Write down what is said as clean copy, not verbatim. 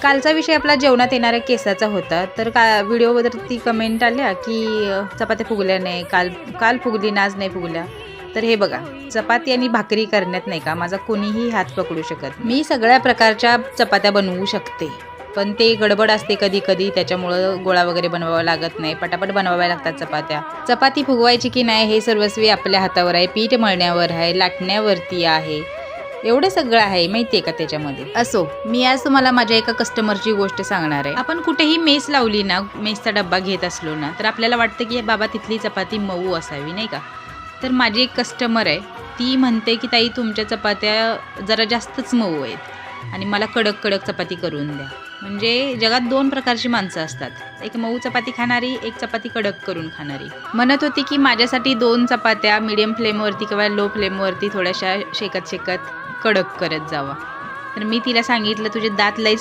कालचा विषय आपला जेवणात येणाऱ्या केसाचा होता. तर व्हिडिओवरती कमेंट आल्या की चपात्या फुगल्या नाही, काल फुगली ना आज नाही फुगल्या. तर हे बघा, चपाती आणि भाकरी करण्यात नाही का माझा कोणीही हात पकडू शकत. मी सगळ्या प्रकारच्या चपात्या बनवू शकते, पण ते गडबड असते कधी कधी, त्याच्यामुळं गोळा वगैरे बनवावा लागत नाही, पटापट बनवाव्या लागतात चपात्या. चपाती फुगवायची की नाही हे सर्वस्वी आपल्या हातावर आहे, पीठ मळण्यावर आहे, लाटण्यावरती आहे, एवढं सगळं आहे माहिती आहे का त्याच्यामध्ये. असो, मी आज तुम्हाला माझ्या एका कस्टमरची गोष्ट सांगणार आहे. आपण कुठेही मेस लावली ना, मेसचा डब्बा घेत असलो ना, तर आपल्याला वाटतं की बाबा तिथली चपाती मऊ असावी नाही का. तर माझी एक कस्टमर आहे, ती म्हणते की ताई तुमच्या चपात्या जरा जास्तच मऊ आहेत आणि मला कडक कडक चपाती करून द्या. म्हणजे जगात 2 प्रकारची माणसं असतात, एक मऊ चपाती खाणारी, एक चपाती कडक करून खाणारी. म्हणत होती की माझ्यासाठी 2 चपात्या मीडियम फ्लेमवरती किंवा लो फ्लेमवरती थोड्याशा शेकत कडक करत जावा. तर मी तिला सांगितलं तुझे दात लई